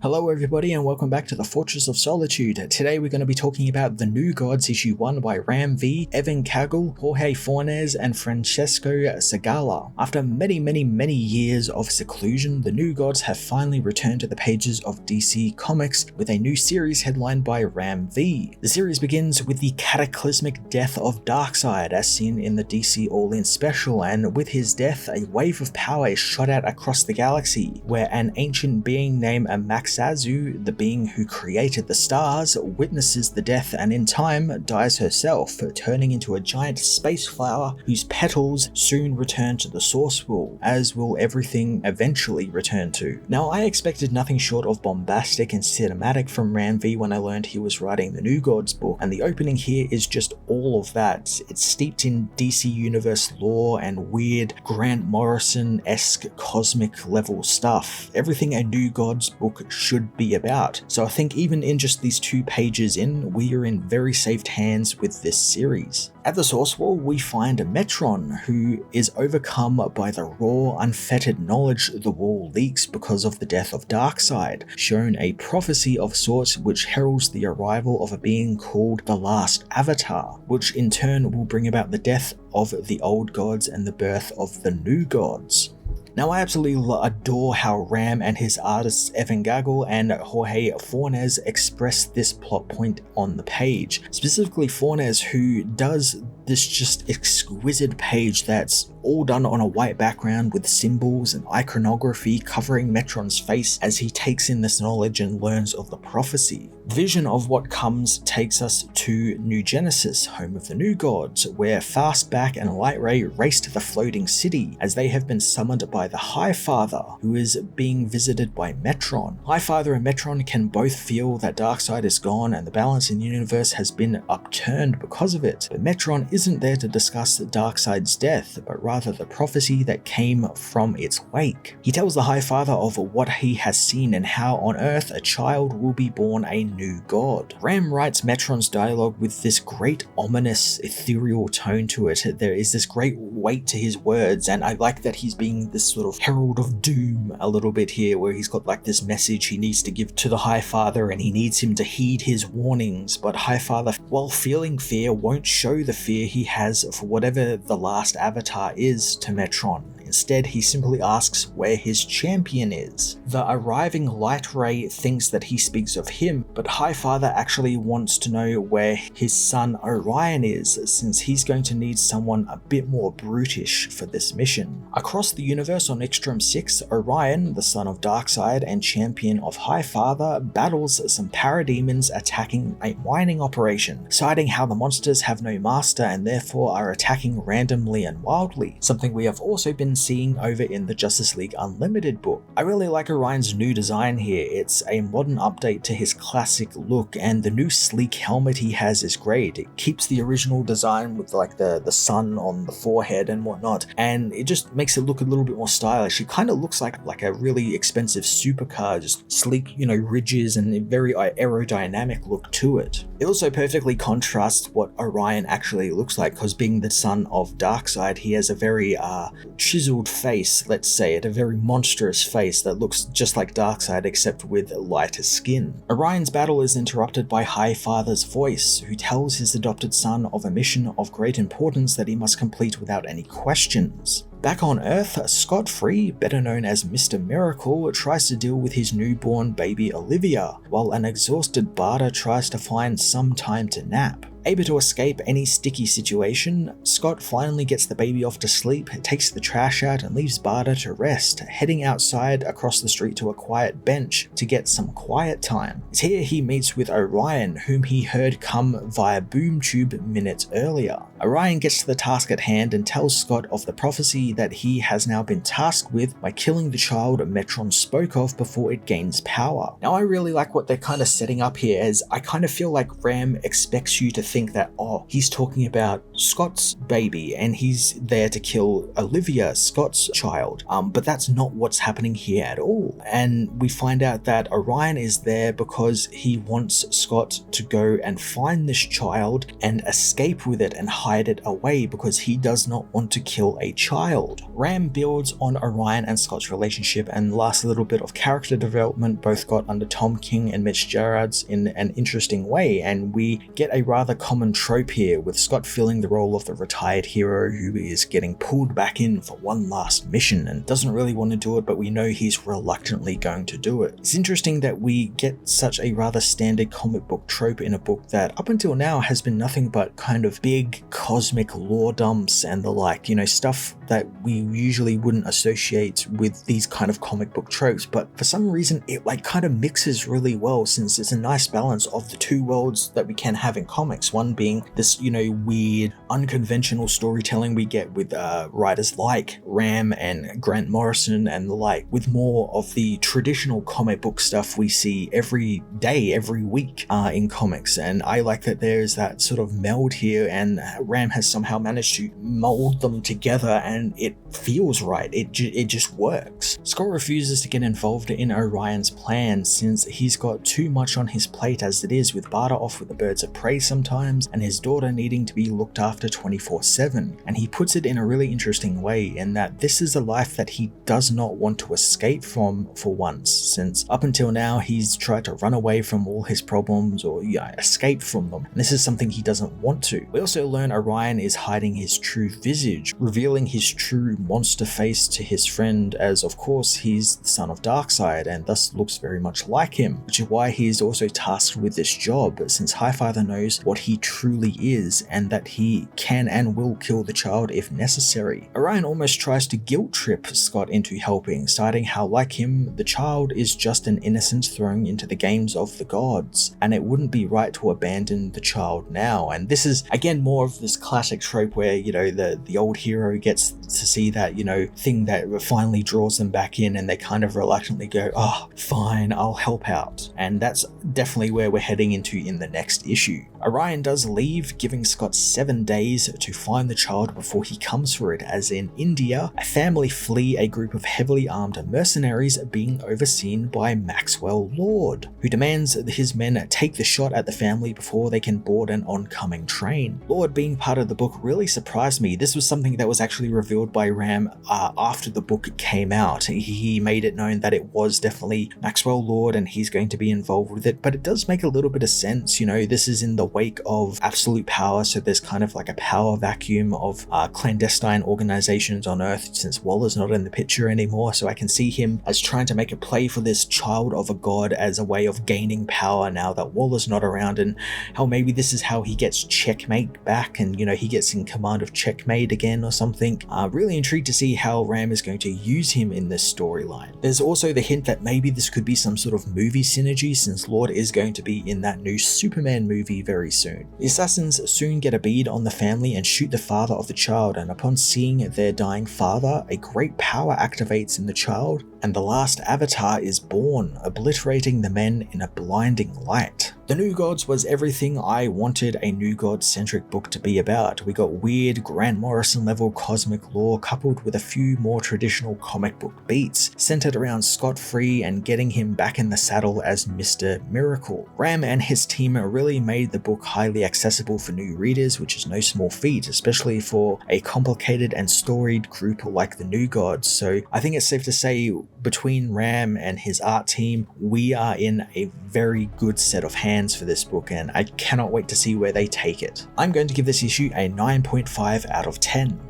Hello everybody and welcome back to the Fortress of Solitude. Today we're going to be talking about The New Gods issue 1 by Ram V, Evan Cagle, Jorge Fornes and Francesco Segala. After many years of seclusion, The New Gods have finally returned to the pages of DC Comics with a new series headlined by Ram V. The series begins with the cataclysmic death of Darkseid as seen in the DC All-In special, and with his death a wave of power is shot out across the galaxy, where an ancient being named Maxazu, the being who created the stars, witnesses the death and in time dies herself, turning into a giant space flower whose petals soon return to the source pool, as will everything eventually return to. Now, I expected nothing short of bombastic and cinematic from Ram V when I learned he was writing the New Gods book, and the opening here is just all of that. It's steeped in DC Universe lore and weird Grant Morrison-esque cosmic level stuff. Everything a New Gods book should be about. So I think even in just these 2 pages in, we are in very safe hands with this series. At the source wall, we find Metron, who is overcome by the raw, unfettered knowledge the wall leaks because of the death of Darkseid, shown a prophecy of sorts which heralds the arrival of a being called the Last Avatar, which in turn will bring about the death of the old gods and the birth of the new gods. Now, I absolutely adore how Ram and his artists Evan Cagle and Jorge Fornes express this plot point on the page. Specifically Fornes, who does this just exquisite page that's all done on a white background with symbols and iconography covering Metron's face as he takes in this knowledge and learns of the prophecy. Vision of what comes takes us to New Genesis, home of the New Gods, where Fastback and Lightray race to the floating city as they have been summoned by the High Father, who is being visited by Metron. High Father and Metron can both feel that Darkseid is gone and the balance in the universe has been upturned because of it, but Metron isn't there to discuss Darkseid's death, but rather the prophecy that came from its wake. He tells the High Father of what he has seen and how on Earth a child will be born a new god. Ram writes Metron's dialogue with this great ominous ethereal tone to it. There is this great weight to his words, and I like that he's being this sort of herald of doom a little bit here, where he's got like this message he needs to give to the High Father and he needs him to heed his warnings, but High Father, while feeling fear, won't show the fear he has for whatever the last avatar is to Metron. Instead, he simply asks where his champion is. The arriving Lightray thinks that he speaks of him, but High Father actually wants to know where his son Orion is, since he's going to need someone a bit more brutish for this mission. Across the universe on Ixtrum 6, Orion, the son of Darkseid and champion of High Father, battles some parademons attacking a mining operation, citing how the monsters have no master and therefore are attacking randomly and wildly, something we have also been seeing over in the Justice League Unlimited book. I really like Orion's new design here. It's a modern update to his classic look, and the new sleek helmet he has is great. It keeps the original design with like the sun on the forehead and whatnot, and it just makes it look a little bit more stylish. It kind of looks like a really expensive supercar, just sleek, ridges and a very aerodynamic look to it. It also perfectly contrasts what Orion actually looks like, because being the son of Darkseid, he has a very chiseled face, let's say it, a very monstrous face that looks just like Darkseid except with lighter skin. Orion's battle is interrupted by High Father's voice, who tells his adopted son of a mission of great importance that he must complete without any questions. Back on Earth, Scott Free, better known as Mr. Miracle, tries to deal with his newborn baby Olivia, while an exhausted Barda tries to find some time to nap. Able to escape any sticky situation, Scott finally gets the baby off to sleep, takes the trash out and leaves Barda to rest, heading outside across the street to a quiet bench to get some quiet time. It's here he meets with Orion, whom he heard come via boom tube minutes earlier. Orion gets to the task at hand and tells Scott of the prophecy that he has now been tasked with by killing the child Metron spoke of before it gains power. Now, I really like what they're kind of setting up here, as I kind of feel like Ram expects you to think that, oh, he's talking about Scott's baby and he's there to kill Olivia, Scott's child. But that's not what's happening here at all. And we find out that Orion is there because he wants Scott to go and find this child and escape with it and hide it away because he does not want to kill a child. Ram builds on Orion and Scott's relationship, and last little bit of character development both got under Tom King and Mitch Gerads in an interesting way, and we get a rather common trope here with Scott filling the role of the retired hero who is getting pulled back in for one last mission and doesn't really want to do it, but we know he's reluctantly going to do it. It's interesting that we get such a rather standard comic book trope in a book that up until now has been nothing but kind of big cosmic lore dumps and the like, stuff that we usually wouldn't associate with these kind of comic book tropes, but for some reason it kind of mixes really well, since it's a nice balance of the two worlds that we can have in comics, one being this weird unconventional storytelling we get with writers like Ram and Grant Morrison and the like, with more of the traditional comic book stuff we see every day, every week in comics. And I like that there's that sort of meld here, and Ram has somehow managed to mold them together and it feels right. It just works. Scott refuses to get involved in Orion's plan since he's got too much on his plate as it is, with Barter off with the birds of prey sometimes and his daughter needing to be looked after 24/7. And he puts it in a really interesting way in that this is a life that he does not want to escape from for once, since up until now he's tried to run away from all his problems or escape from them, and this is something he doesn't want to. We also learn Orion is hiding his true visage, revealing his true monster face to his friend, as of course he's the son of Darkseid and thus looks very much like him, which is why he is also tasked with this job, since Highfather knows what he truly is and that he can and will kill the child if necessary. Orion almost tries to guilt trip Scott into helping, citing how, like him, the child is just an innocent thrown into the games of the gods, and it wouldn't be right to abandon the child now. And this is again more of this classic trope where the old hero gets to see that thing that finally draws them back in, and they kind of reluctantly go, oh fine, I'll help out. And that's definitely where we're heading into in the next issue. Orion does leave, giving Scott 7 days to find the child before he comes for it, as in India, a family flee a group of heavily armed mercenaries being overseen by Maxwell Lord, who demands that his men take the shot at the family before they can board an oncoming train. Lord being part of the book really surprised me. This was something that was actually revealed by Ram after the book came out. He made it known that it was definitely Maxwell Lord and he's going to be involved with it, but it does make a little bit of sense. This is in the wake of absolute power, so there's kind of like a power vacuum of clandestine organizations on Earth since Waller's not in the picture anymore, so I can see him as trying to make a play for this child of a god as a way of gaining power now that Waller's not around, and how maybe this is how he gets Checkmate back and he gets in command of Checkmate again or something. Really intrigued to see how Ram is going to use him in this storyline. There's also the hint that maybe this could be some sort of movie synergy, since Lord is going to be in that new Superman movie very soon. The assassins soon get a bead on the family and shoot the father of the child, and upon seeing their dying father, a great power activates in the child, and the last avatar is born, obliterating the men in a blinding light. The New Gods was everything I wanted a New God-centric book to be about. We got weird Grant Morrison level cosmic lore coupled with a few more traditional comic book beats, centered around Scott free and getting him back in the saddle as Mr. Miracle. Ram and his team really made the book highly accessible for new readers, which is no small feat, especially for a complicated and storied group like the New Gods. So I think it's safe to say between Ram and his art team, we are in a very good set of hands for this book, and I cannot wait to see where they take it. I'm going to give this issue a 9.5 out of 10.